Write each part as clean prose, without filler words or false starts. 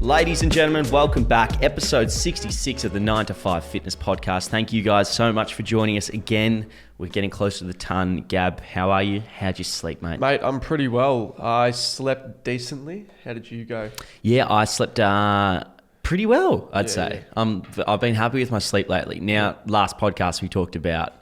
Ladies and gentlemen, welcome back. Episode 66 of the 9 to 5 Fitness Podcast. Thank you guys so much for joining us again. We're getting close to the ton. Gab, how are you? How'd you sleep, mate? Mate, I'm pretty well. I slept decently. How did you go? Yeah, I slept pretty well, I'd say. I've been happy with my sleep lately. Now, last podcast we talked about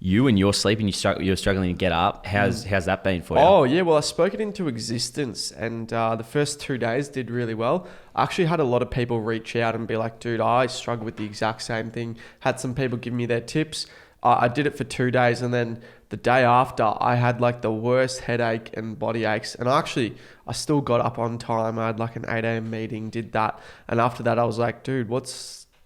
you and your sleep, and you're struggling to get up. How's that been for you? Oh, yeah. Well, I spoke it into existence, and the first 2 days did really well. I actually had a lot of people reach out and be like, dude, I struggle with the exact same thing. Had some people give me their tips. I did it for 2 days, and then the day after, I had like the worst headache and body aches. And I still got up on time. I had like an 8 a.m. meeting, did that. And after that, I was like, dude,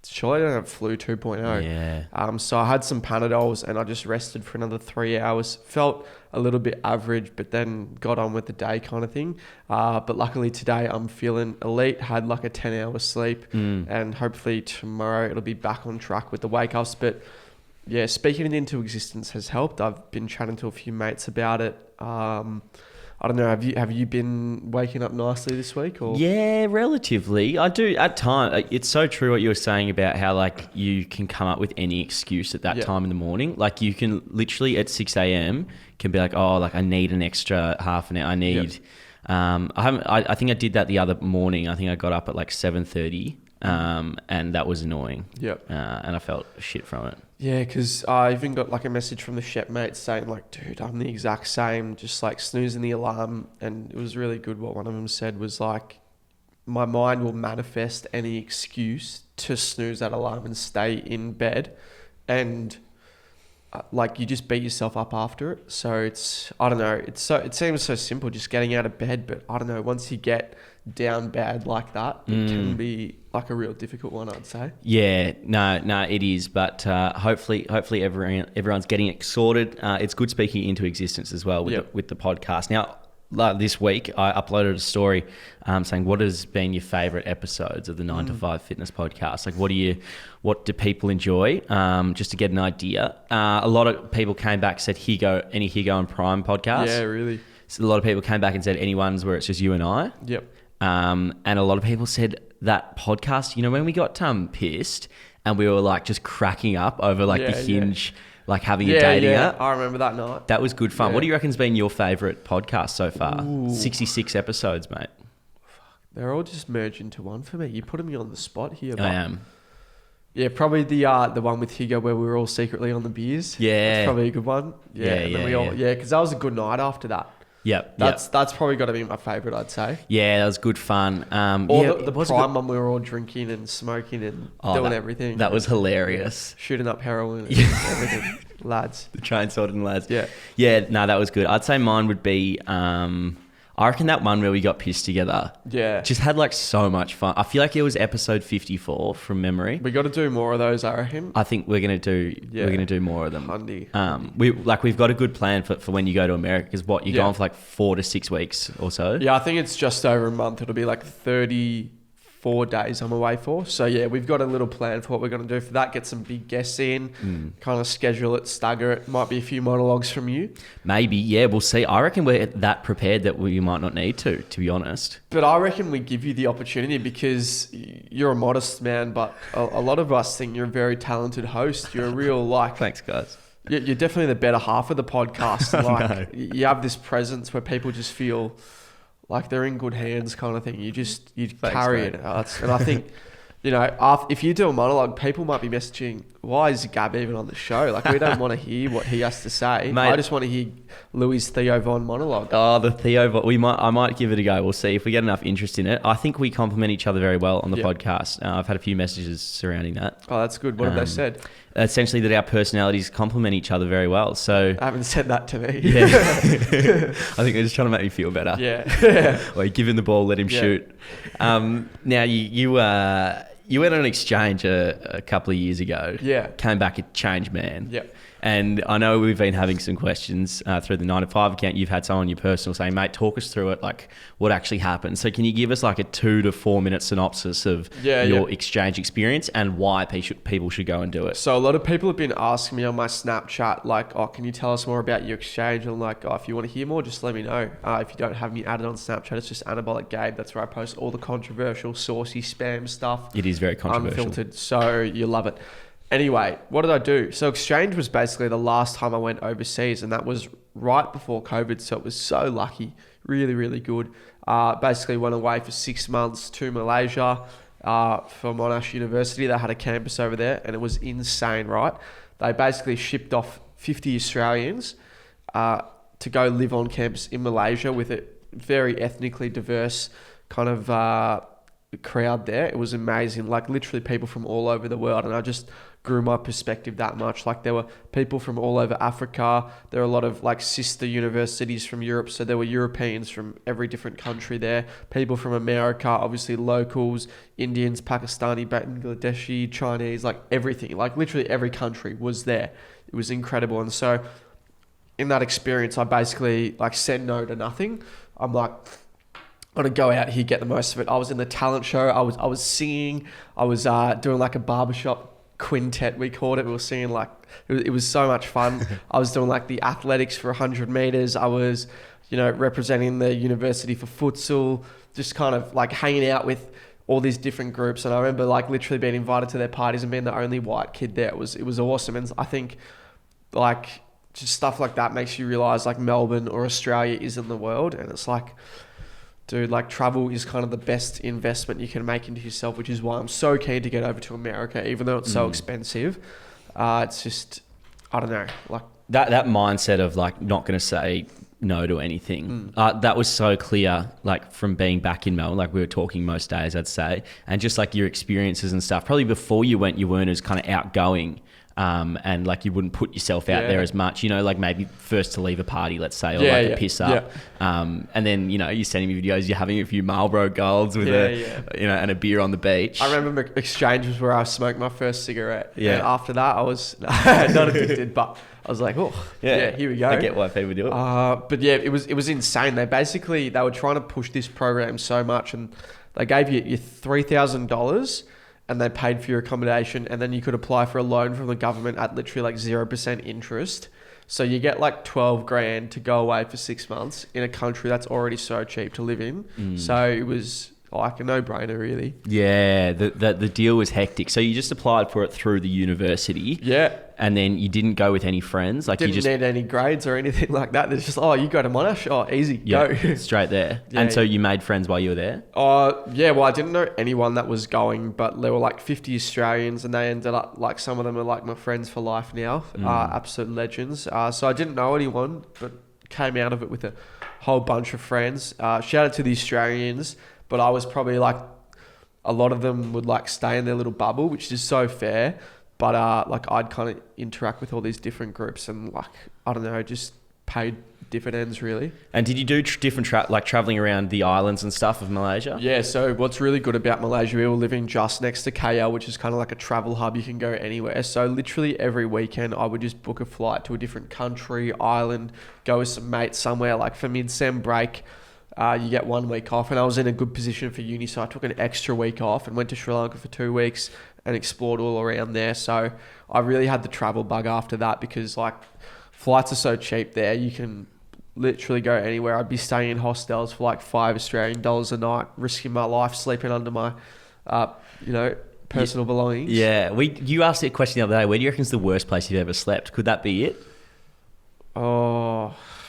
surely I don't have flu 2.0. Yeah. So I had some Panadols and I just rested for another 3 hours. Felt a little bit average, but then got on with the day kind of thing. But luckily today I'm feeling elite, had like a 10-hour sleep, and hopefully tomorrow it'll be back on track with the wake-ups. But yeah, speaking it into existence has helped. I've been chatting to a few mates about it. I don't know. Have you been waking up nicely this week? Or? Yeah, relatively. I do at times. It's so true what you were saying about how like you can come up with any excuse at that time in the morning. Like you can literally at 6 a.m. can be like, oh, like I need an extra half an hour. I need. I think I did that the other morning. I think I got up at like 7:30, and that was annoying. Yep. And I felt shit from it. Yeah, because I even got like a message from the chef mates saying like, dude, I'm the exact same, just like snoozing the alarm. And it was really good. What one of them said was like, my mind will manifest any excuse to snooze that alarm and stay in bed. And like you just beat yourself up after it. So I don't know, it seems so simple just getting out of bed, but I don't know, once you get down bad like that, it can be like a real difficult one, I'd say. Yeah, no, it is. But hopefully everyone's getting it sorted. It's good speaking into existence as well with the podcast. Now, this week I uploaded a story saying what has been your favourite episodes of the 9 to 5 Fitness Podcast. Like what do people enjoy? Just to get an idea. A lot of people came back and said any Higo and Prime podcast. Yeah, really. So a lot of people came back and said any ones where it's just you and I. Yep. And a lot of people said that podcast, when we got pissed and we were like just cracking up over like the Hinge, like having a dating app. I remember that night. That was good fun. What do you reckon's been your favourite podcast so far? 66 episodes, mate. They're all just merged into one for me. You're putting me on the spot here. I am. Yeah, probably the one with Higo where we were all secretly on the beers. Yeah. That's probably a good one. Yeah, because that was a good night after that. Yep. That's probably got to be my favourite, I'd say. Yeah, that was good fun. The Prime one, we were all drinking and smoking and doing everything. That was hilarious. Shooting up heroin and everything. Lads. The train sorting lads. Yeah. Yeah, no, that was good. I'd say mine would be... I reckon that one where we got pissed together. Yeah. Just had like so much fun. I feel like it was episode 54 from memory. We got to do more of those, I reckon. I think we're gonna do more of them. Handy. We've got a good plan for when you go to America, because you're going for like 4 to 6 weeks or so. Yeah, I think it's just over a month. It'll be like 34 days I'm away for. So yeah, we've got a little plan for what we're going to do for that. Get some big guests in, kind of schedule it, stagger it. Might be a few monologues from you. Maybe, yeah, we'll see. I reckon we're that prepared that we might not need to be honest. But I reckon we give you the opportunity because you're a modest man, but a lot of us think you're a very talented host. You're a real Thanks, guys. You're definitely the better half of the podcast. Like you have this presence where people just feel like they're in good hands kind of thing. You carry it. And I think, if you do a monologue, people might be messaging, why is Gab even on the show? Like, we don't want to hear what he has to say. Mate, I just want to hear Louis' Theo Von monologue. Oh, the Theo Von. I might give it a go. We'll see if we get enough interest in it. I think we complement each other very well on the podcast. I've had a few messages surrounding that. Oh, that's good. What have they said? Essentially that our personalities complement each other very well. So I haven't said that to me. Yeah. I think they're just trying to make me feel better. Yeah. Or give him the ball, let him shoot. Now you went on an exchange a couple of years ago. Yeah. Came back a changed man. Yep. And I know we've been having some questions through the 9 to 5 account. You've had someone on your personal saying, mate, talk us through it, like what actually happened. So can you give us like a 2 to 4 minute synopsis of your exchange experience and why people should go and do it? So a lot of people have been asking me on my Snapchat, like, oh, can you tell us more about your exchange? And I'm like, oh, if you want to hear more, just let me know. If you don't have me added on Snapchat, it's just Anabolic Gabe. That's where I post all the controversial, saucy spam stuff. It is very controversial. Unfiltered, so you love it. Anyway, what did I do? So exchange was basically the last time I went overseas, and that was right before COVID. So it was so lucky, really, really good. Basically went away for 6 months to Malaysia for Monash University. They had a campus over there, and it was insane, right? They basically shipped off 50 Australians to go live on campus in Malaysia with a very ethnically diverse kind of crowd there. It was amazing, like literally people from all over the world, and I just grew my perspective that much. Like there were people from all over Africa. There were a lot of like sister universities from Europe, so there were Europeans from every different country there, people from America, obviously locals, Indians, Pakistani, Bangladeshi, Chinese, like everything, like literally every country was there. It was incredible. And so in that experience, I basically like said no to nothing. I'm like, I'm gonna go out here, get the most of it. I was in the talent show. I was singing. I was doing like a barbershop quintet, we called it. We were singing like, it was so much fun. I was doing like the athletics for 100 meters. I was, representing the university for futsal, just kind of like hanging out with all these different groups. And I remember like literally being invited to their parties and being the only white kid there. It was awesome. And I think like just stuff like that makes you realize like Melbourne or Australia isn't the world. And it's like, dude, like travel is kind of the best investment you can make into yourself, which is why I'm so keen to get over to America, even though it's so expensive. It's just, I don't know, like that mindset of like not going to say no to anything. That was so clear, like from being back in Melbourne, like we were talking most days, I'd say, and just like your experiences and stuff. Probably before you went, you weren't as kind of outgoing. And like you wouldn't put yourself out there as much, like maybe first to leave a party, let's say, or a piss up. And then, you're sending me videos, you're having a feue Marlboro Golds with and a beer on the beach. I remember exchange was where I smoked my first cigarette. Yeah. And after that I was not addicted, but I was like, here we go. I get why people do it. But yeah, it was insane. They were trying to push this program so much, and they gave you $3,000 and they paid for your accommodation, and then you could apply for a loan from the government at literally like 0% interest. So you get like 12 grand to go away for 6 months in a country that's already so cheap to live in. So it was like a no-brainer, really. Yeah, the deal was hectic. So you just applied for it through the university. Yeah. And then you didn't go with any friends? Like didn't you just need any grades or anything like that. It's just, you go to Monash? Oh, easy, go. Straight there. And so you made friends while you were there? Yeah, well, I didn't know anyone that was going, but there were like 50 Australians, and they ended up, like some of them are like my friends for life now, absolute legends. So I didn't know anyone, but came out of it with a whole bunch of friends. Shout out to the Australians, but I was probably like, a lot of them would like stay in their little bubble, which is so fair. But like I'd kind of interact with all these different groups, and like, I don't know, just paid dividends really. And did you do different traveling around the islands and stuff of Malaysia? Yeah, so what's really good about Malaysia, we were living just next to KL, which is kind of like a travel hub. You can go anywhere. So literally every weekend I would just book a flight to a different country, island, go with some mates somewhere. Like for mid-sem break, you get 1 week off, and I was in a good position for uni, so I took an extra week off and went to Sri Lanka for 2 weeks and explored all around there. So I really had the travel bug after that, because like flights are so cheap there. You can literally go anywhere. I'd be staying in hostels for like $5 Australian a night, risking my life, sleeping under my, personal belongings. Yeah. You asked a question the other day. Where do you reckon is the worst place you've ever slept? Could that be it?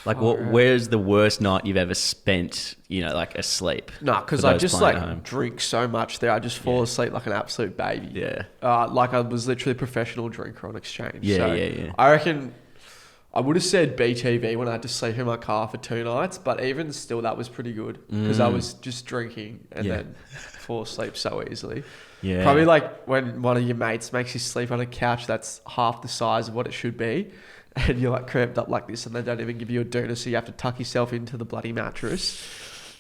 Like, where's the worst night you've ever spent, like asleep? No, because I just like drink so much there. I just fall asleep like an absolute baby. Yeah. Like I was literally a professional drinker on exchange. Yeah. I reckon I would have said BTV when I had to sleep in my car for 2 nights, but even still that was pretty good, because I was just drinking and then fall asleep so easily. Yeah. Probably like when one of your mates makes you sleep on a couch that's half the size of what it should be, and you're like cramped up like this, and they don't even give you a doona, so you have to tuck yourself into the bloody mattress.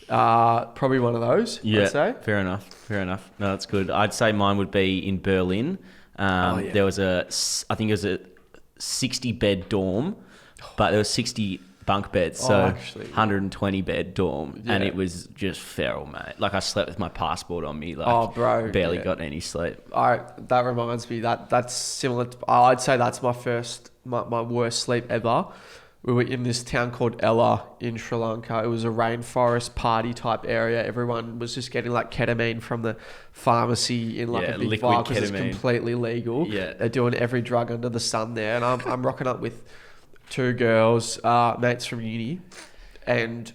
Probably one of those, I'd say. Fair enough. No, that's good. I'd say mine would be in Berlin. There was I think it was 60 bed dorm, but there were 60 bunk beds, so actually, 120 bed dorm, and Yeah. it was just feral, mate. Like I slept with my passport on me, like bro, barely yeah. got any sleep. That reminds me that's similar to, I'd say that's my worst sleep ever. We were in this town called Ella in Sri Lanka. It was a rainforest party type area. Everyone was just getting like ketamine from the pharmacy in like a big liquid vial because it's ketamine. completely legal. Yeah. They're doing every drug under the sun there. And I'm rocking up with two girls, mates from uni, and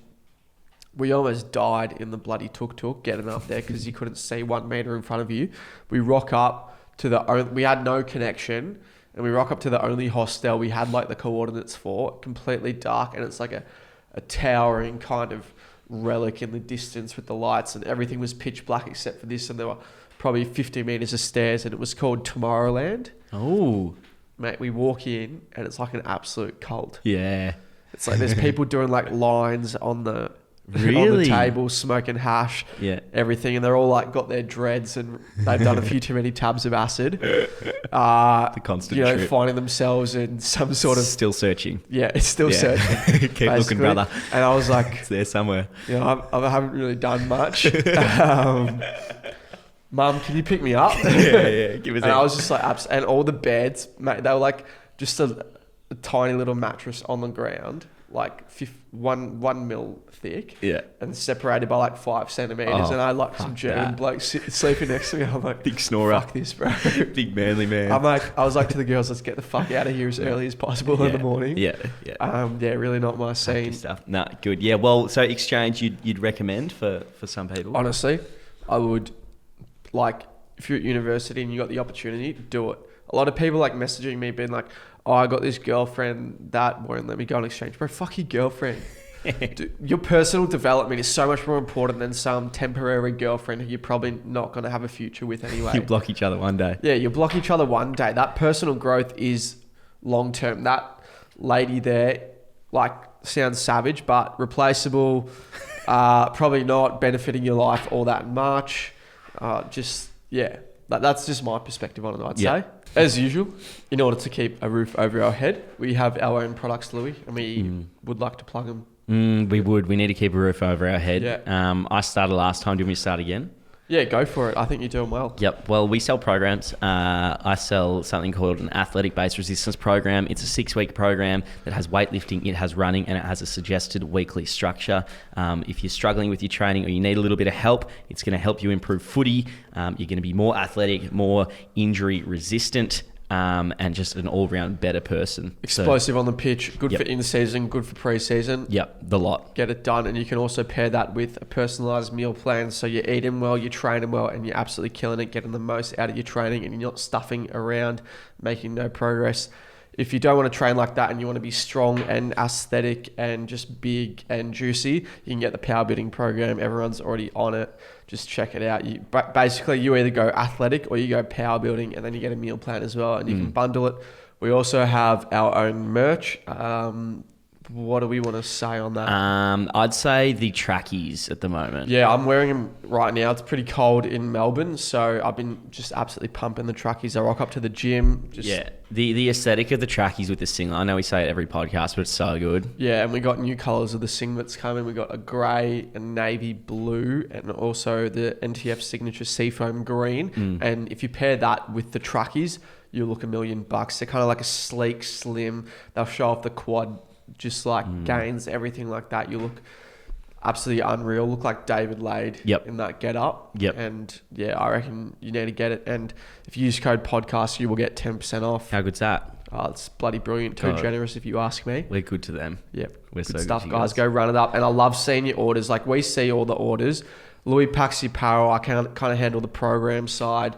we almost died in the bloody tuk-tuk getting up there because you couldn't see 1 meter in front of you. We rock up to we had no connection, and we rock up to the only hostel we had like the coordinates for, completely dark, and it's like a towering kind of relic in the distance with the lights, and everything was pitch black except for this, and there were probably 50 meters of stairs, and it was called Tomorrowland. Oh, Mate, we walk in and it's like an absolute cult. yeah. It's like there's people doing like lines on the Really? table, smoking hash, Yeah. everything, and they're all like got their dreads and they've done a few too many tabs of acid. The constant trip. Finding themselves in some sort of Still searching. it's still searching. Keep looking, basically. brother. And I was like, It's there somewhere. I haven't really done much. Mum, can you pick me up? Yeah. Give us And I was just like, and all the beds, mate, they were like just a tiny little mattress on the ground, like 1 mil thick, Yeah. and separated by like 5 centimeters. Oh, and I had like some fuck German that. bloke sleeping next to me. I'm like, Big snorer. fuck this, bro. Big manly man. I was like to the girls, let's get the fuck out of here as early as possible in the morning. Yeah. Really not my scene. Good stuff. No, good. Yeah. Well, so exchange you'd recommend for some people. Honestly, I would, like, if you're at university and you got the opportunity, do it. A lot of people like messaging me being like, oh, I got this girlfriend that won't let me go on exchange. Bro, fuck your girlfriend. Dude, your personal development is so much more important than some temporary girlfriend who you're probably not going to have a future with anyway. You block each other one day. Yeah, you block each other one day. That personal growth is long term. That lady there, like, sounds savage, but replaceable. Probably not benefiting your life all that much. That's just my perspective on it, I'd say. As usual, in order to keep a roof over our head, we have our own products, Louis, and we would like to plug them. We would. We need to keep a roof over our head. Yeah. I started last time. Do you want me to start again? Yeah, go for it. I think you're doing well. Yep. Well, we sell programs. I sell something called an athletic-based resistance program. It's a 6-week program that has weightlifting, it has running, and it has a suggested weekly structure. If you're struggling with your training or you need a little bit of help, it's going to help you improve footy. You're going to be more athletic, more injury resistant, and just an all-round better person. Explosive on the pitch, good for in-season, good for pre-season. Yep, the lot. Get it done, and you can also pair that with a personalised meal plan, so you're eating well, you're training well, and you're absolutely killing it, getting the most out of your training, and you're not stuffing around, making no progress. If you don't want to train like that and you want to be strong and aesthetic and just big and juicy, you can get the power building program. Everyone's already on it. Just check it out. Basically, you either go athletic or you go power building, and then you get a meal plan as well, and you can bundle it. We also have our own merch. What do we want to say on that? I'd say the trackies at the moment. Yeah, I'm wearing them right now. It's pretty cold in Melbourne, so I've been just absolutely pumping the trackies. I rock up to the gym. The aesthetic of the trackies with the singlet. I know we say it every podcast, but it's so good. Yeah, and we got new colours of the singlets coming. We got a grey, a navy blue, and also the NTF signature seafoam green. And if you pair that with the trackies, you'll look $1 million. They're kind of like a sleek, slim. They'll show off the quad, just like gains, everything like that. You look absolutely unreal. Look like David Lade in that get up. And yeah, I reckon you need to get it. And if you use code podcast, you will get 10% off. How good's that? It's bloody brilliant. Too generous if you ask me. We're good to them. Yep. We're good so stuff, good guys. Go run it up. And I love seeing your orders. Like, we see all the orders. Louis packs the apparel. I can kind of handle the program side,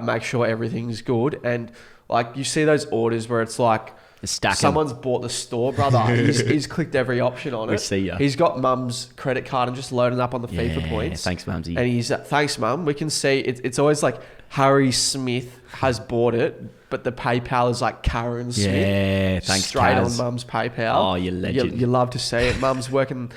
make sure everything's good. And like, you see those orders where it's like, someone's bought the store, brother. He's clicked every option on it. We see ya. He's got mum's credit card and just loaded up on the FIFA points. Thanks, mumsy. And he's thanks, mum. We can see it's always like Harry Smith has bought it, but the PayPal is like Karen Smith. Yeah, thanks, straight Kaz. on mum's PayPal. Oh, you legend. You love to see it. Mum's working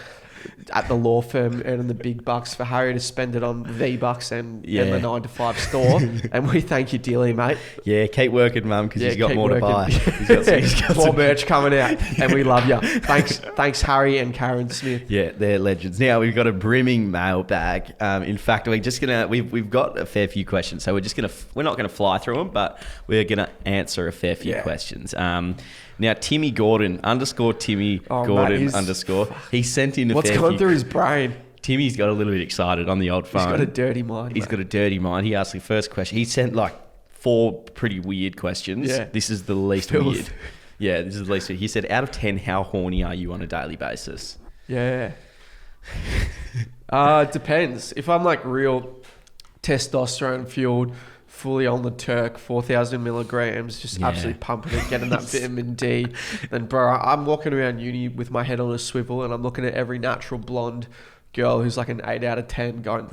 at the law firm earning the big bucks, for Harry to spend it on V-Bucks and the 9-to-5 store. And we thank you dearly, mate. Yeah, keep working, Mum, because he's got more to buy. He's got more merch coming out, and we love you. Thanks, Harry and Karen Smith. Yeah, they're legends. Now we've got a brimming mailbag. In fact, we've got a fair few questions, so we're not gonna fly through them, but we're gonna answer a fair few questions. Now, Timmy Gordon, _Timmy Gordon, _ he sent in a what's fair gone few. through his brain? Timmy's got a little bit excited on the old phone. He's got a dirty mind. He's got a dirty mind. He asked the first question. He sent like 4 pretty weird questions. Yeah. This is the least weird. Yeah, this is the least weird. He said, out of 10, how horny are you on a daily basis? Yeah. It depends. If I'm like real testosterone fueled, fully on the Turk, 4,000 milligrams, just absolutely pumping it, getting that vitamin D. Then, bro, I'm walking around uni with my head on a swivel, and I'm looking at every natural blonde girl who's like an 8 out of 10 going...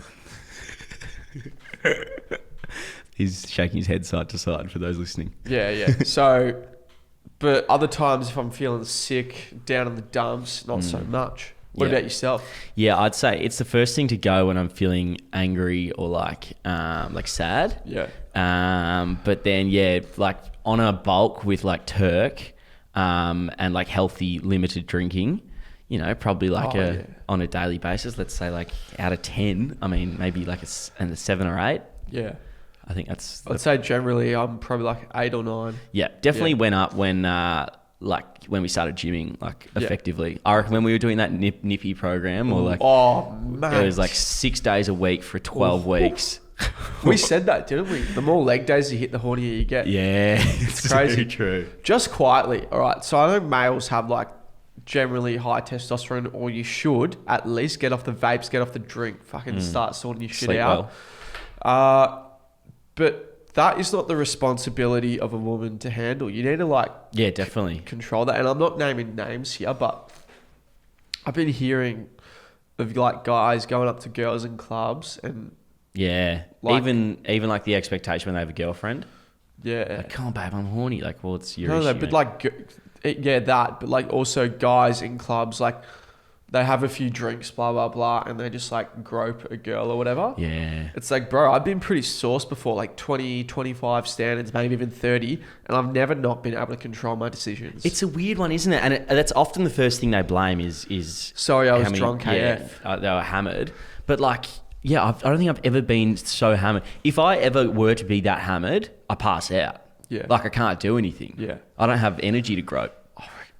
He's shaking his head side to side for those listening. Yeah. So, but other times if I'm feeling sick, down in the dumps, not so much. What about yourself? Yeah, I'd say it's the first thing to go when I'm feeling angry or like sad. Yeah. But then like on a bulk with like Turk, and like healthy limited drinking, you know, probably like on a daily basis. Let's say like out of 10, I mean maybe like a 7 or 8. Yeah. I think that's. I'd say generally I'm probably like 8 or 9. Yeah, definitely went up when when we started gymming, like effectively. I reckon when we were doing that nippy program, or like, mate, it was like 6 days a week for 12 weeks. We said that, didn't we? The more leg days you hit, the hornier you get. Yeah, it's crazy. Very true. Just quietly, all right. So I know males have like generally high testosterone, or you should at least get off the vapes, get off the drink, fucking start sorting your shit out. But that is not the responsibility of a woman to handle. You need to definitely control that. And I'm not naming names here, but I've been hearing of like guys going up to girls in clubs and even like the expectation when they have a girlfriend. Yeah, like, come on, babe, I'm horny. Like, well, it's your issue. No, but like, that. But like, also guys in clubs, like, they have a few drinks, blah, blah, blah, and they just like grope a girl or whatever. Yeah. It's like, bro, I've been pretty sauced before, like 20, 25 standards, maybe even 30, and I've never not been able to control my decisions. It's a weird one, isn't it? And that's often the first thing they blame is sorry, I was drunk AF. They were hammered. But like, I don't think I've ever been so hammered. If I ever were to be that hammered, I pass out. Yeah. Like, I can't do anything. Yeah. I don't have energy to grope.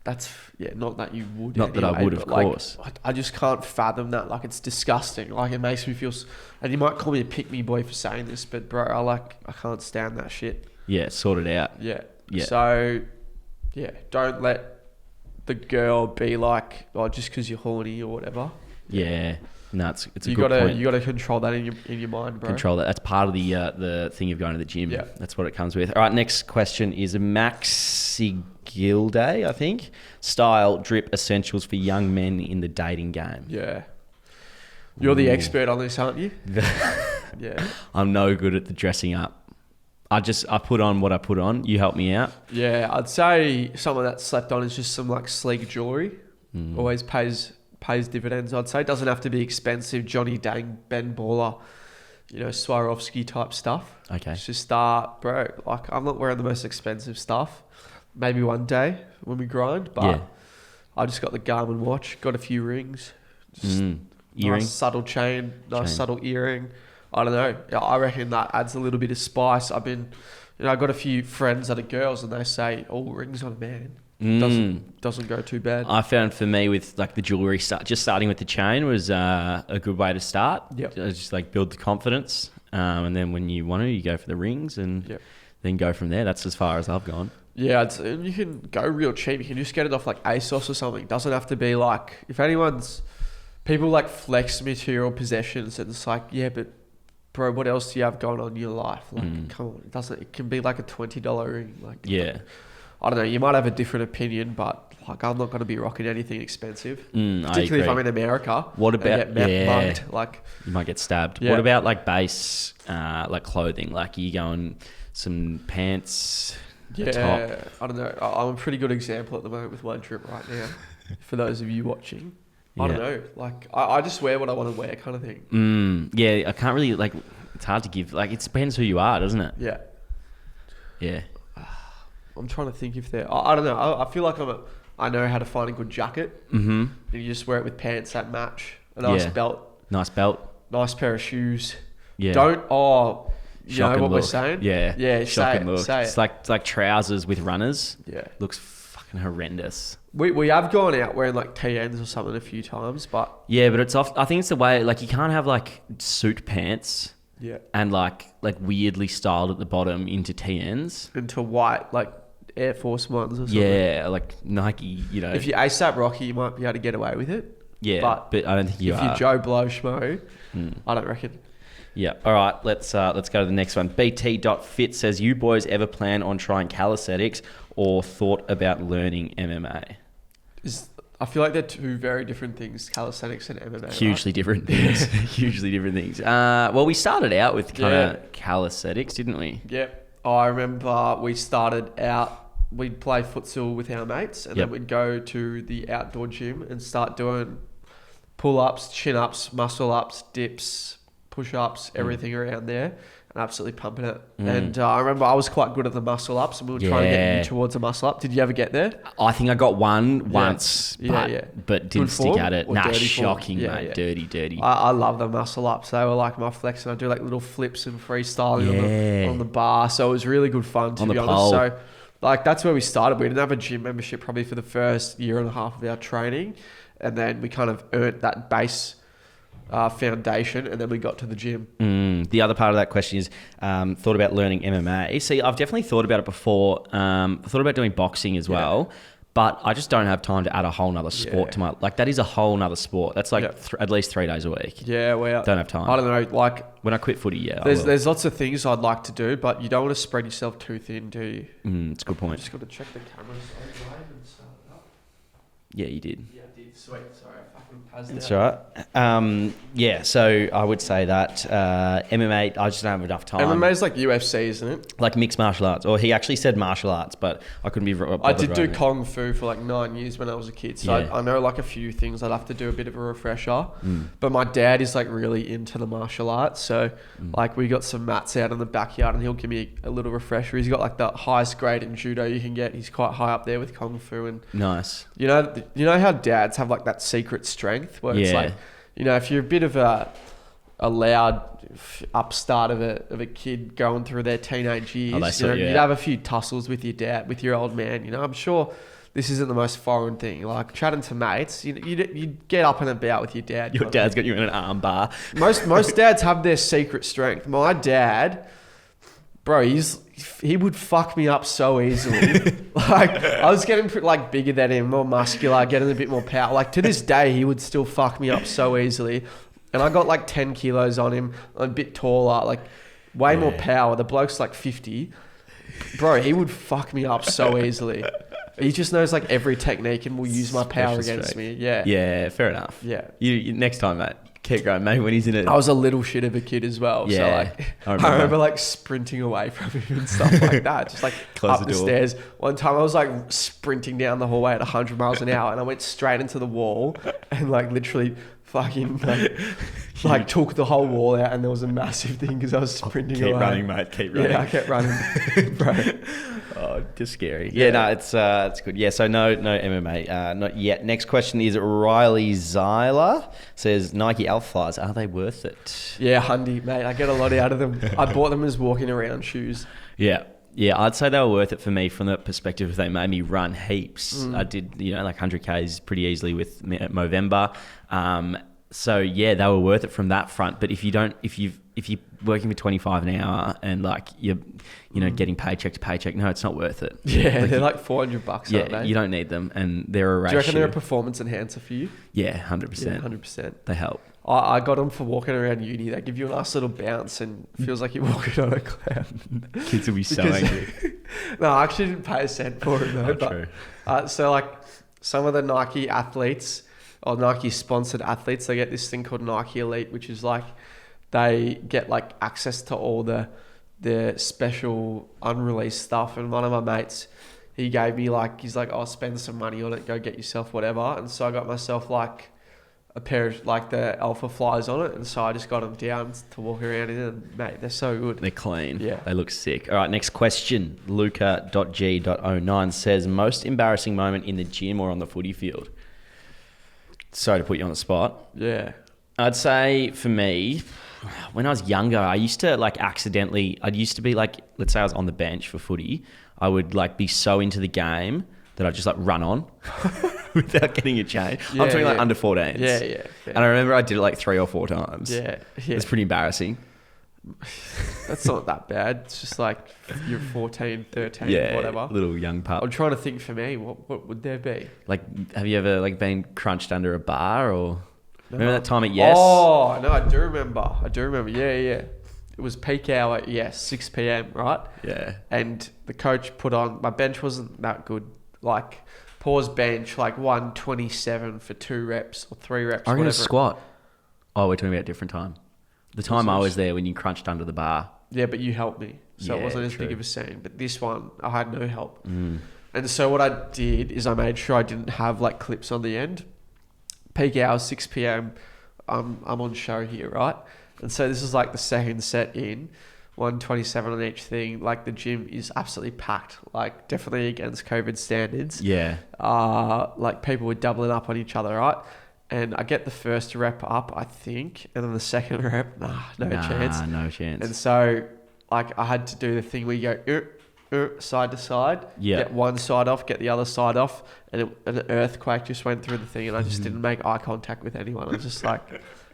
That's not that you would. Not anyway, that I would, of course. Like, I just can't fathom that. Like, it's disgusting. Like, it makes me feel. And you might call me a pick me boy for saying this, but bro, I can't stand that shit. Yeah, sort it out. Yeah. So, don't let the girl be like, just because you're horny or whatever. Yeah. No, it's a good point. You gotta control that in your mind, bro. Control that. That's part of the thing of going to the gym. Yeah. That's what it comes with. All right, next question is Maxi Gilday, I think. Style drip essentials for young men in the dating game. Yeah. You're the expert on this, aren't you? Yeah. I'm no good at the dressing up. I put on what I put on. You help me out. Yeah, I'd say something that slept on is just some like sleek jewelry. Always pays dividends, I'd say. It doesn't have to be expensive, Johnny Dang, Ben Baller, Swarovski type stuff. Okay. It's just bro, like I'm not wearing the most expensive stuff. Maybe one day when we grind, but I just got the Garmin watch, got a few rings, just earring, nice subtle chain, subtle earring. I don't know. I reckon that adds a little bit of spice. I got a few friends that are girls and they say, rings on a man. Doesn't go too bad. I found for me with like the jewelry, just starting with the chain was a good way to start. Yep. Just like build the confidence, and then when you want to, you go for the rings and then go from there. That's as far as I've gone. Yeah, you can go real cheap. You can just get it off like ASOS or something. It doesn't have to be like, people like flex material possessions and it's like, but bro, what else do you have going on in your life? Like, come on, it can be like a $20 ring. Like, I don't know, you might have a different opinion, but like I'm not going to be rocking anything expensive. Particularly if I'm in America. What about mugged, like you might get stabbed. What about like base like clothing? Like you going some pants, a top? I don't know. I'm a pretty good example at the moment with one drip right now. For those of you watching. I don't know. Like, I just wear what I want to wear kind of thing. Yeah, I can't really, like, it's hard to give. Like, it depends who you are, doesn't it? Yeah. Yeah. I'm trying to think if they're... I don't know. I feel like I know how to find a good jacket. Mm-hmm. And you just wear it with pants that match. A nice belt. Nice belt. Nice pair of shoes. Yeah. You know what look. we're saying? Yeah. Yeah, Shock and look. Say it's like trousers with runners. Yeah. Looks fucking horrendous. We have gone out wearing like TNs or something a few times, but... Yeah, but it's off. I think it's the way, like, you can't have like suit pants. Yeah. And like weirdly styled at the bottom into TNs. Into white, like Air Force Ones or something. Yeah, like Nike, you know. If you're ASAP Rocky, you might be able to get away with it. Yeah, but I don't think you are. If you're Joe Blow Schmo, I don't reckon. Yeah. All right, let's go to the next one. BT.fit says, you boys ever plan on trying calisthenics or thought about learning MMA? I feel like they're two very different things, calisthenics and MMA. Hugely different things. Hugely different things. Well, we started out with kind of calisthenics, didn't we? Yeah. I remember we started out, we'd play futsal with our mates and then we'd go to the outdoor gym and start doing pull-ups, chin-ups, muscle-ups, dips, push-ups, everything around there. And absolutely pumping it. And I remember I was quite good at the muscle-ups and we were trying to get you towards a muscle-up. Did you ever get there? I think I got one once, but didn't stick at it. Nah, shocking, mate. Yeah. Dirty. I love the muscle-ups. They were like my flex and I do like little flips and freestyling on the bar. So it was really good fun, to be honest. Pole. So like that's where we started. We didn't have a gym membership probably for the first year and a half of our training. And then we kind of earned that base foundation and then we got to the gym. The other part of that question is thought about learning MMA. See, I've definitely thought about it before. I thought about doing boxing as well, but I just don't have time to add a whole nother sport to my... Like, that is a whole nother sport. That's like at least 3 days a week. Yeah, well... Don't have time. I don't know, like... When I quit footy, There's lots of things I'd like to do, but you don't want to spread yourself too thin, do you? It's a good point. Just got to check the camera so and start it up. Yeah, you did. Yeah, I did. Sweet. Sorry, I fucking paused That's right. Yeah, so I would say that MMA, I just don't have enough time. MMA is like UFC, isn't it? Like mixed martial arts. Or he actually said martial arts, but I couldn't be... I did do Kung Fu for like 9 years when I was a kid. So I know like a few things. I'd have to do a bit of a refresher. But my dad is like really into the martial arts. So like we got some mats out in the backyard and he'll give me a little refresher. He's got like the highest grade in judo you can get. He's quite high up there with Kung Fu. And nice. You know how dads have like that secret strength where it's like, you know, if you're a bit of a loud upstart of a kid going through their teenage years, you'd have a few tussles with your dad, with your old man. You know, I'm sure this isn't the most foreign thing. Like chatting to mates, you'd get up and about with your dad. Your dad's got you in an arm bar. Most dads have their secret strength. My dad, bro, he would fuck me up so easily. Like I was getting like bigger than him, more muscular, getting a bit more power. Like to this day, he would still fuck me up so easily. And I got like 10 kilos on him. I'm a bit taller, like way more power. The bloke's like 50. Bro, he would fuck me up so easily. He just knows like every technique and will use my power against me. Yeah. Yeah, fair enough. Yeah. You next time, mate. Keep going, mate, when he's in it. I was a little shit of a kid as well. Yeah, so like, I remember like sprinting away from him and stuff like that. Just like up the stairs. One time I was like sprinting down the hallway at 100 miles an hour and I went straight into the wall and like literally fucking like took the whole wall out and there was a massive thing because I was sprinting away. Keep running, mate. Keep running. Yeah, I kept running, bro. Oh, just scary. Yeah, no, it's good. Yeah, so no MMA, not yet. Next question is Riley Zyler says Nike Alpha Flies, are they worth it? Yeah, Hundy, mate. I get a lot out of them. I bought them as walking around shoes. Yeah, I'd say they were worth it for me from the perspective of they made me run heaps. I did, like 100Ks pretty easily with Movember. So yeah, they were worth it from that front. But if you're working for 25 an hour and like you're getting paycheck to paycheck, no, it's not worth it. Yeah, like they're like $400, aren't they? You don't need them, and they're a ratio. Do you reckon they're a performance enhancer for you? Yeah, 100%. Yeah, 100%. They help. I got them for walking around uni. They give you a nice little bounce and it feels like you're walking on a cloud. Kids will be so angry. No, I actually didn't pay a cent for it though. True. So like some of the Nike athletes or Nike sponsored athletes, they get this thing called Nike Elite, which is like they get like access to all the special unreleased stuff. And one of my mates, he's like, oh, spend some money on it, go get yourself whatever. And so I got myself like a pair of like the alpha flies on it, and so I just got them down to walk around in, and mate, they're so good. They're clean. Yeah. They look sick. All right, next question. Luca.g.09 says, most embarrassing moment in the gym or on the footy field? Sorry to put you on the spot. Yeah. I'd say for me, when I was younger, I used to like I'd used to be like, let's say I was on the bench for footy, I would like be so into the game that I'd just like run on without getting a change. Yeah, I'm talking like yeah. under 14s. Yeah, yeah. And I remember I did it like 3 or 4 times. Yeah, yeah. It's pretty embarrassing. That's not that bad. It's just like you're 14, 13, Yeah, whatever. little young pup. I'm trying to think for me, what would there be? Like, have you ever like been crunched under a bar or... Remember that time at Yes? Oh, no, I do remember. Yeah. It was peak hour at Yes, 6 p.m, right? Yeah. And the coach put on... My bench wasn't that good. Like, pause bench, like 127 for 2 reps or 3 reps, I'm going to whatever. squat. Oh, we're talking about a different time. The time I was there when you crunched under the bar. Yeah, but you helped me. So Yeah, it wasn't as true. big of a scene. But this one, I had no help. Mm. And so what I did is I made sure I didn't have like clips on the end. Peak hour, 6 p.m. I'm on show here, right? And so this is like the second set in, 127 on each thing. Like the gym is absolutely packed, like definitely against COVID standards. Yeah. Like people were doubling up on each other, right? And I get the first rep up, I think, and then the second rep, no chance. No chance. And so like I had to do the thing where you go side to side, Yeah. get one side off, get the other side off, and an earthquake just went through the thing, and I just didn't make eye contact with anyone. I was just like,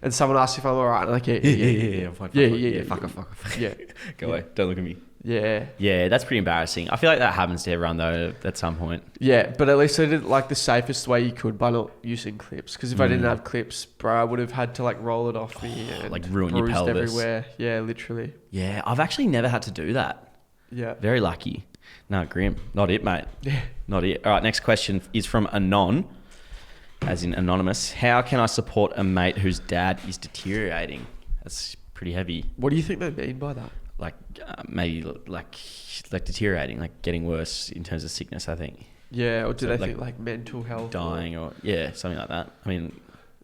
and someone asked if I'm all right, and I'm like, yeah. Fuck off. Yeah. Go away. Don't look at me. Yeah. Yeah, that's pretty embarrassing. I feel like that happens to everyone though at some point. Yeah, but at least I did like the safest way you could by not using clips. Because if I didn't have clips, bro, I would have had to like roll it off me and like ruin your bruised pelvis. everywhere. Yeah, literally. Yeah, I've actually never had to do that. Yeah. Very lucky. No, grim. Not it, mate. Yeah. Not it. All right, next question is from Anon, as in anonymous. How can I support a mate whose dad is deteriorating? That's pretty heavy. What do you think they mean by that? Like maybe like deteriorating, like getting worse in terms of sickness, I think. Yeah, or do So, they think like mental health? Dying or yeah, something like that. I mean,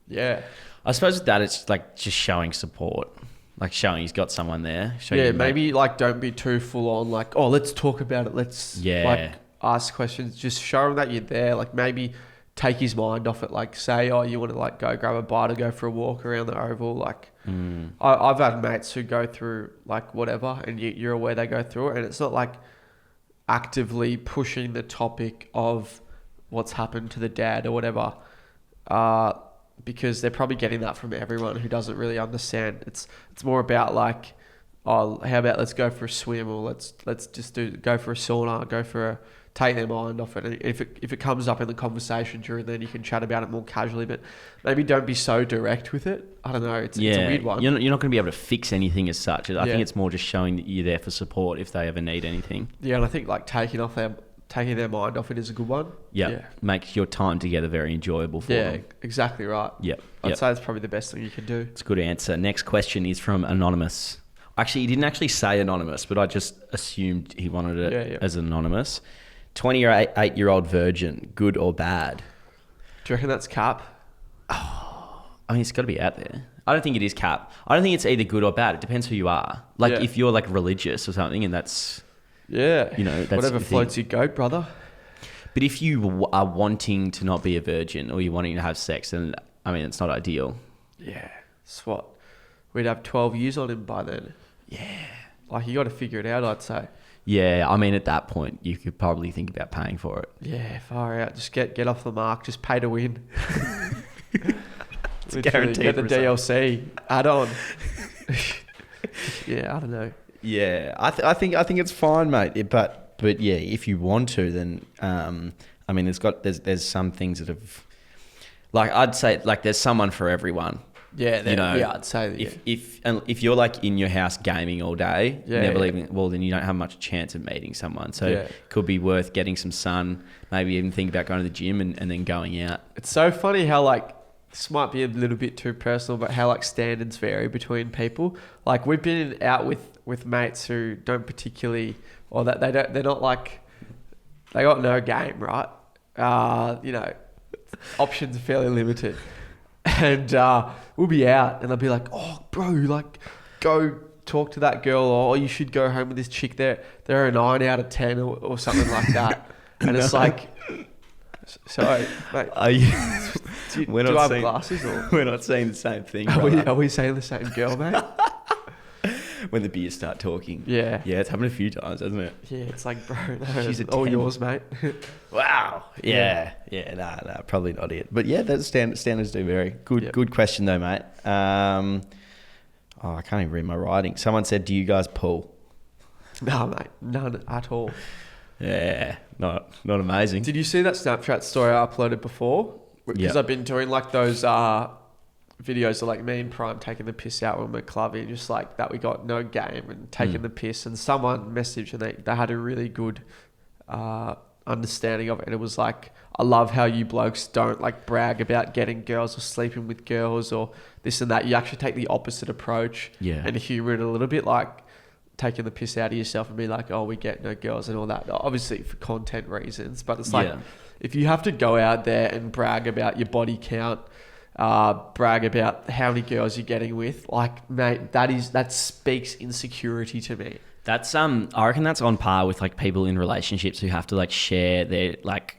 Yeah. I suppose with that it's like just showing support. Like showing he's got someone there. Showing Yeah, you, maybe like don't be too full on like, oh, let's talk about it. Let's like ask questions. Just show him that you're there. Like maybe take his mind off it. Like say, oh, you want to like go grab a bite or go for a walk around the oval. Like I've had mates who go through like whatever and you're aware they go through it. And it's not like actively pushing the topic of what's happened to the dad or whatever. Because they're probably getting that from everyone who doesn't really understand. It's more about like, oh, how about let's go for a swim or let's just go for a sauna, take their mind off it. And if it comes up in the conversation during then you can chat about it more casually, but maybe don't be so direct with it. I don't know. It's a weird one. You're not going to be able to fix anything as such. I Yeah. think it's more just showing that you're there for support if they ever need anything. Yeah, and I think like taking their mind off it is a good one. Yep. Yeah. Makes your time together very enjoyable for Yeah, them. exactly right. Yep. I'd say that's probably the best thing you can do. It's a good answer. Next question is from Anonymous. Actually, he didn't actually say anonymous, but I just assumed he wanted it as anonymous. 28-year-old virgin, good or bad? Do you reckon that's cap? I mean, it's got to be out there. I don't think it is cap. I don't think it's either good or bad. It depends who you are. Like if you're like religious or something and that's... Yeah. You know, that's whatever the floats thing. your goat, brother. But if you are wanting to not be a virgin or you're wanting to have sex, then I mean, it's not ideal. Yeah. It's what? We'd have 12 years on him by then. Yeah. Like, you got to figure it out, I'd say. Yeah, I mean, at that point, you could probably think about paying for it. Yeah, far out. Just get off the mark. Just pay to win. It's guaranteed Get the result. DLC. Add on. Yeah, I don't know. Yeah, I think it's fine, mate. But yeah, if you want to, then I mean, there's some things that have, like I'd say, like there's someone for everyone. Yeah, you know, yeah, I'd say that. Yeah. if you're like in your house gaming all day, Yeah, never yeah. leaving, well then you don't have much chance of meeting someone. So Yeah. it could be worth getting some sun, maybe even think about going to the gym and then going out. It's so funny how like this might be a little bit too personal, but how like standards vary between people. Like we've been out with mates who don't particularly, or that they're not like, they got no game, right? You know, options are fairly limited. and we'll be out, and they'll be like, "Oh, bro, like, go talk to that girl, or you should go home with this chick. They're a 9 out of 10 or something like that." And it's like, sorry, mate. We're do not I have saying, glasses? Or we're not saying the same thing. are we saying the same girl, mate? When the beers start talking. Yeah. Yeah, it's happened a few times, hasn't it? Yeah, it's like, bro, no, She's a all 10. yours, mate. Wow. Yeah. Nah, probably not it. But yeah, that's standards do vary. Good, Yep. Good question though, mate. I can't even read my writing. Someone said, "Do you guys pull?" No, mate, none at all. Yeah, not amazing. Did you see that Snapchat story I uploaded before? Because Yep. I've been doing like those videos of like me and Prime taking the piss out when we're clubbing, just like that we got no game and taking the piss. And someone messaged and they had a really good understanding of it. And it was like, "I love how you blokes don't like brag about getting girls or sleeping with girls or this and that. You actually take the opposite approach and humour it a little bit, like taking the piss out of yourself and be like, oh, we get no girls and all that." Obviously for content reasons, but it's like, if you have to go out there and brag about your body count, brag about how many girls you're getting with, like, mate, that speaks insecurity to me. That's I reckon that's on par with like people in relationships who have to like share their like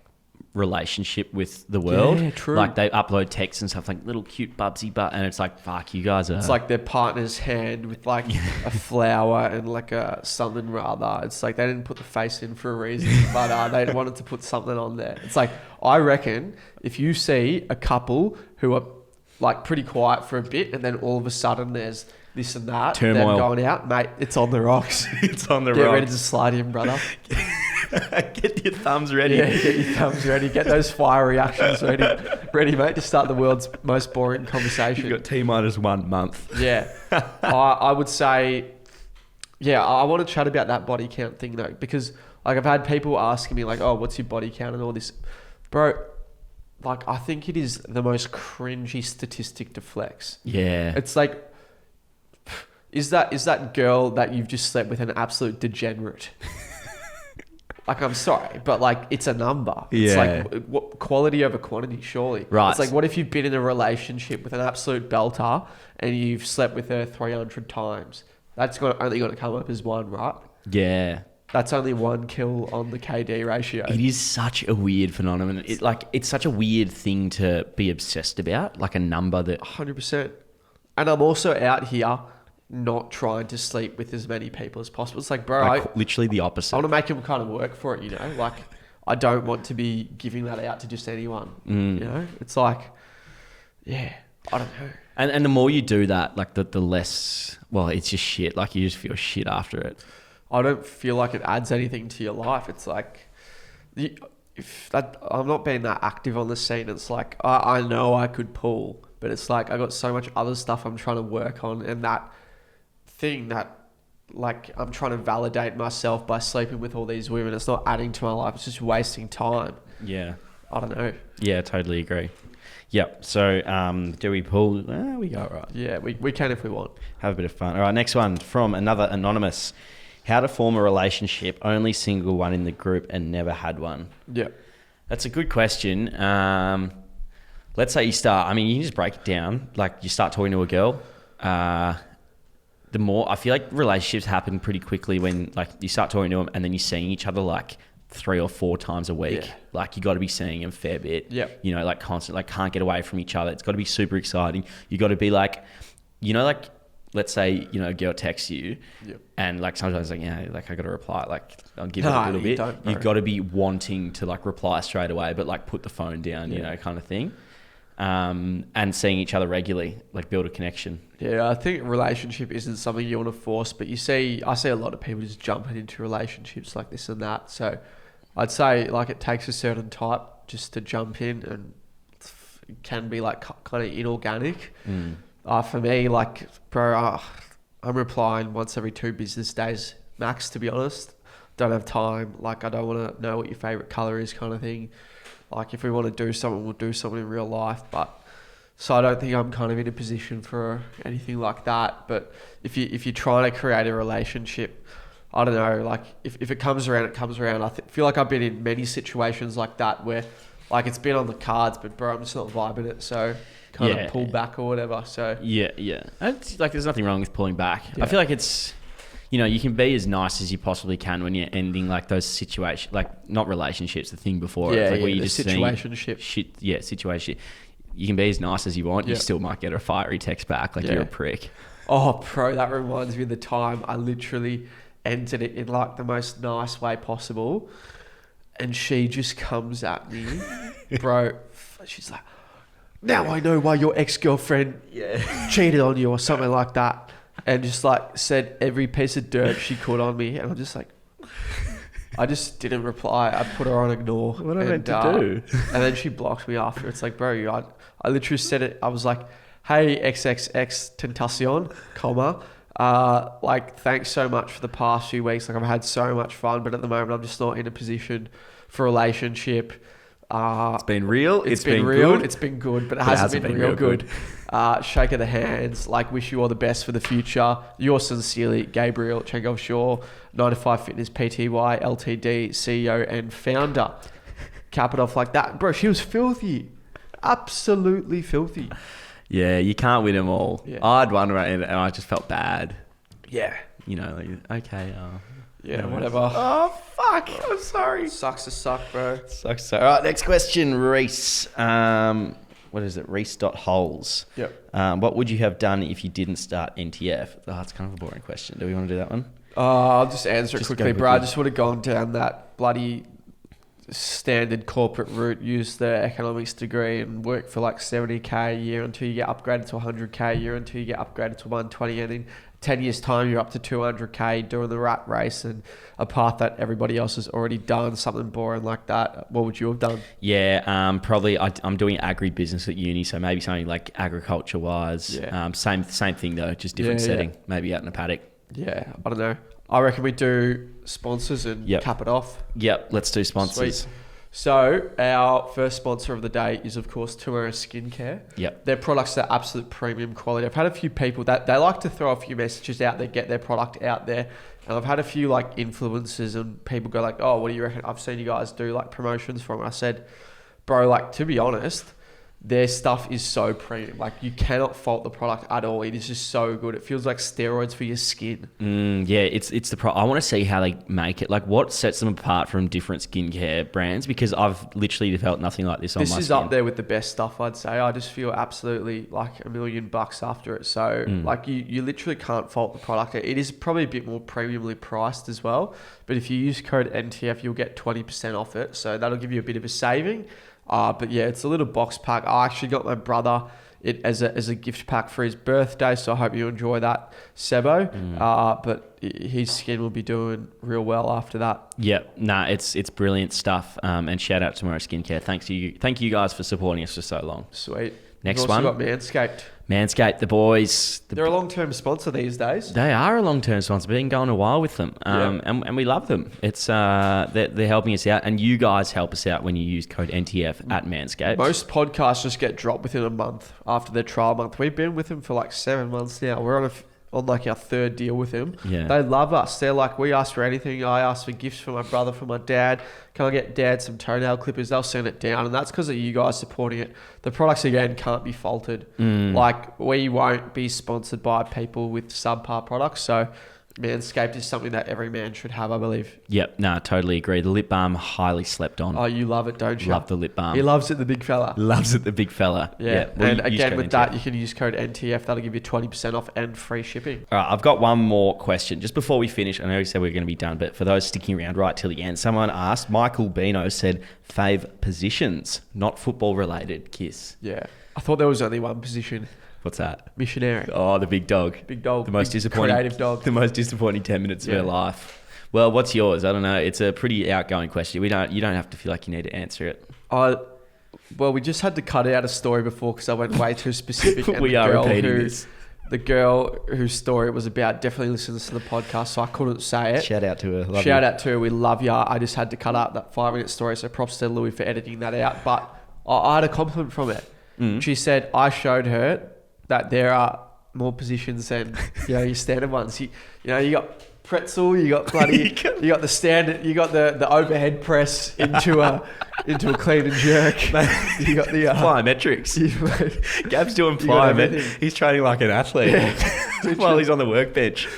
relationship with the world. Yeah, true. Like they upload texts and stuff like little cute bubsy butt, and it's like, fuck, you guys are. It's like their partner's hand with like a flower and like a something rather. It's like they didn't put the face in for a reason, but they wanted to put something on there. It's like, I reckon if you see a couple who are like pretty quiet for a bit and then all of a sudden there's this and that, turmoil them going out, mate, it's on the rocks. It's on the Get rocks. ready to slide in, brother. Get your thumbs ready. Yeah, get your thumbs ready. Get those fire reactions ready, mate, to start the world's most boring conversation. You've got T-1 month. Yeah. I would say, yeah, I want to chat about that body count thing though, because like I've had people asking me like, "Oh, what's your body count?" and all this. Bro, like I think it is the most cringy statistic to flex. Yeah. It's like, is that girl that you've just slept with an absolute degenerate? Like, I'm sorry, but like, it's a number. It's like what, quality over quantity, surely. Right. It's like, what if you've been in a relationship with an absolute belter and you've slept with her 300 times? That's only going to come up as one, right? Yeah. That's only one kill on the KD ratio. It is such a weird phenomenon. It's such a weird thing to be obsessed about, like a number that... 100%. And I'm also out here not trying to sleep with as many people as possible. It's like, bro, like, literally the opposite. I want to make him kind of work for it, you know? Like, I don't want to be giving that out to just anyone, you know? It's like, yeah, I don't know. And the more you do that, like the less... Well, it's just shit. Like, you just feel shit after it. I don't feel like it adds anything to your life. It's like, I'm not being that active on the scene. It's like, I know I could pull, but it's like, I got so much other stuff I'm trying to work on, and that thing that, like, I'm trying to validate myself by sleeping with all these women. It's not adding to my life. It's just wasting time. Yeah. I don't know. Yeah, totally agree. Yep. So, do we pull? We go right. Yeah, we can if we want. Have a bit of fun. All right, next one from another anonymous. How to form a relationship, only single one in the group and never had one? Yeah. That's a good question. Let's say you start, I mean, you can just break it down. Like, you start talking to a girl. The more, I feel like relationships happen pretty quickly when, like, you start talking to them and then you're seeing each other, like, 3 or 4 times a week. Yeah. Like, you got to be seeing them a fair bit. Yep. You know, like, constant, like, can't get away from each other. It's got to be super exciting. You got to be like, you know, like, let's say, you know, a girl texts you and like sometimes like, yeah, like I got to reply, like I'll give it a little bit. You've got to be wanting to like reply straight away, but like put the phone down, you know, kind of thing. And seeing each other regularly, like build a connection. Yeah, I think relationship isn't something you want to force, but I see a lot of people just jumping into relationships like this and that. So I'd say like it takes a certain type just to jump in, and it can be like kind of inorganic. For me, like, bro, I'm replying once every 2 business days max, to be honest. Don't have time. Like, I don't want to know what your favorite color is, kind of thing. Like, if we want to do something, we'll do something in real life. But so I don't think I'm kind of in a position for anything like that. But if you're trying to create a relationship, I don't know. Like, if it comes around, it comes around. I feel like I've been in many situations like that where Like, it's been on the cards, but bro, I'm just not vibing it. So kind of pull back or whatever. So yeah. It's like, there's nothing wrong with pulling back. Yeah. I feel like it's, you know, you can be as nice as you possibly can when you're ending like those situations, like not relationships, the thing before. Yeah, it's like where you the just situationship. Situation. You can be as nice as you want. You still might get a fiery text back like you're a prick. Oh, bro, that reminds me of the time I literally entered it in like the most nice way possible. And she just comes at me, bro. She's like, now I know why your ex-girlfriend cheated on you or something like that. And just like said every piece of dirt she could on me. And I'm just like, I just didn't reply. I put her on ignore. What am I meant to do? And then she blocked me after. It's like, bro, I literally said it. I was like, hey, XXX Tentacion, comma. Like, thanks so much for the past few weeks. Like, I've had so much fun, but at the moment I'm just not in a position for a relationship. It's been real. It's been real. Good. It's been good, but it hasn't been real good. Shake of the hands. Like, wish you all the best for the future. Yours sincerely, Gabriel Chenkov Shaw, 9 to 5 Fitness Pty Ltd, CEO and founder. Cap it off like that, bro. She was filthy, absolutely filthy. Yeah, you can't win them all. Yeah. I had one right, and I just felt bad. Yeah, you know, like, okay. Yeah, whatever. Oh, fuck. I'm sorry. Sucks to suck, bro. Sucks to suck. All right, next question, Reese. What is it? Reese.holes. Yep. What would you have done if you didn't start NTF? Oh, it's kind of a boring question. Do we want to do that one? I'll just answer it quickly, bro. I just would have gone down that bloody standard corporate route, use the economics degree and work for like 70k a year until you get upgraded to 100k a year until you get upgraded to 120, and in 10 years time you're up to 200k doing the rat race and a path that everybody else has already done, something boring like that. What would you have done? Yeah, probably I'm doing agribusiness at uni, so maybe something like agriculture wise. Yeah. Same thing though, just different setting. Maybe out in a paddock. Yeah, I don't know. I reckon we do sponsors and cap it off. Yep, let's do sponsors. Sweet. So our first sponsor of the day is, of course, Tumura Skincare. Yep. Their products are absolute premium quality. I've had a few people that they like to throw a few messages out there, get their product out there. And I've had a few like influencers and people go like, oh, what do you reckon? I've seen you guys do like promotions for them. I said, bro, like, to be honest, their stuff is so premium. Like, you cannot fault the product at all. It is just so good. It feels like steroids for your skin. Yeah, it's the I want to see how they make it. Like, what sets them apart from different skincare brands? Because I've literally felt nothing like this on my skin. This is up there with the best stuff, I'd say. I just feel absolutely like $1 million after it. So, like, you literally can't fault the product. It is probably a bit more premiumly priced as well. But if you use code NTF, you'll get 20% off it. So that'll give you a bit of a saving. But yeah, it's a little box pack. I actually got my brother it as a gift pack for his birthday, so I hope you enjoy that, Sebo. But his skin will be doing real well after that. Yep, it's brilliant stuff. And shout out to Tumura Skincare. Thank you guys for supporting us for so long. Sweet. Next We've one. also got Manscaped. Manscaped, the boys. They're a long-term sponsor these days. They are a long-term sponsor. We've been going a while with them, and we love them. It's they're helping us out, and you guys help us out when you use code NTF at Manscaped. Most podcasts just get dropped within a month after their trial month. We've been with them for like 7 months now. We're on like our third deal with them. Yeah. They love us. They're like, we ask for anything. I ask for gifts for my brother, for my dad. Can I get dad some toenail clippers? They'll send it down. And that's because of you guys supporting it. The products, again, can't be faulted. Like, we won't be sponsored by people with subpar products. So Manscaped is something that every man should have, I believe. Yep, totally agree. The lip balm, highly slept on. Oh, you love it, don't you? Love the lip balm. He loves it, the big fella. Loves it, the big fella. Yeah. And again, with that, you can use code NTF. That'll give you 20% off and free shipping. All right, I've got one more question. Just before we finish, I know you said we are going to be done, but for those sticking around right till the end, someone asked, Michael Bino said, fave positions, not football related, kiss. Yeah. I thought there was only one position. What's that? Missionary. Oh, the big dog. Big dog. The most disappointing creative dog. The most disappointing 10 minutes of her life. Well, what's yours? I don't know. It's a pretty outgoing question. You don't have to feel like you need to answer it. Well, we just had to cut out a story before because I went way too specific. And we are repeating this. The girl whose story it was about definitely listens to the podcast, so I couldn't say it. Shout out to her. Shout out to her. We love ya. I just had to cut out that 5-minute story, so props to Louis for editing that out. But I had a compliment from it. She said, I showed her that there are more positions than your standard ones. You got pretzel. You got bloody. You got the standard. You got the overhead press into a clean and jerk. You got the plyometrics. Gab's doing plyometrics. He's training like an athlete while he's on the workbench.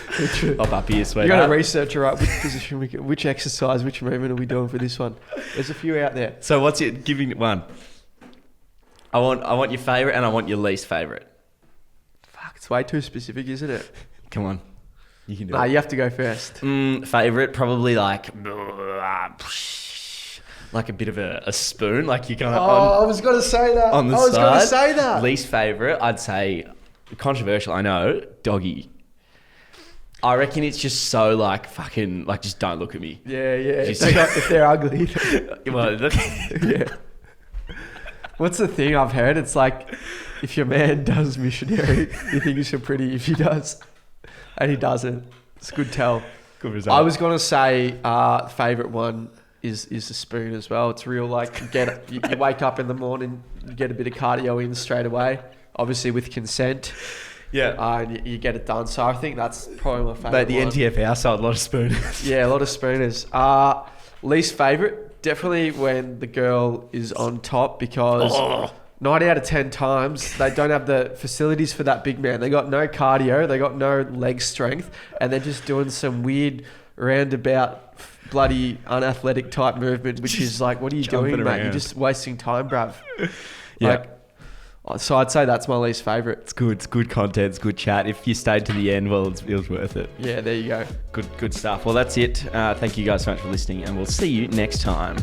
Hop up here, sweetheart. You got to research which position which exercise, which movement are we doing for this one? There's a few out there. So what's it? Give me one. I want your favourite and I want your least favourite. Fuck, it's way too specific, isn't it? Come on. You can do it. You have to go first. Favourite, probably like a bit of a spoon. Like you kind of... I was going to say that. On the side. I was going to say that. Least favourite, I'd say, controversial, I know, doggy. I reckon it's just so like fucking... Like just don't look at me. Yeah. If they're ugly. Well, yeah. What's the thing I've heard? It's like, if your man does missionary, you think he's pretty. If he does, and he doesn't, it's a good tell. Good result. I was going to say favourite one is the spoon as well. It's real like, you wake up in the morning, you get a bit of cardio in straight away, obviously with consent. Yeah. And you get it done. So I think that's probably my favourite But the NTF household, a lot of spooners. Yeah, a lot of spooners. Least favourite, definitely when the girl is on top, because 9 out of 10 times they don't have the facilities for that big man. They got no cardio, they got no leg strength, and they're just doing some weird roundabout bloody unathletic type movement, which is like, what are you doing, mate? Around. You're just wasting time, bruv. Yeah. So I'd say that's my least favourite. It's good. It's good content. It's good chat. If you stayed to the end, well, it was worth it. Yeah, there you go. Good stuff. Well, that's it. Thank you guys so much for listening, and we'll see you next time.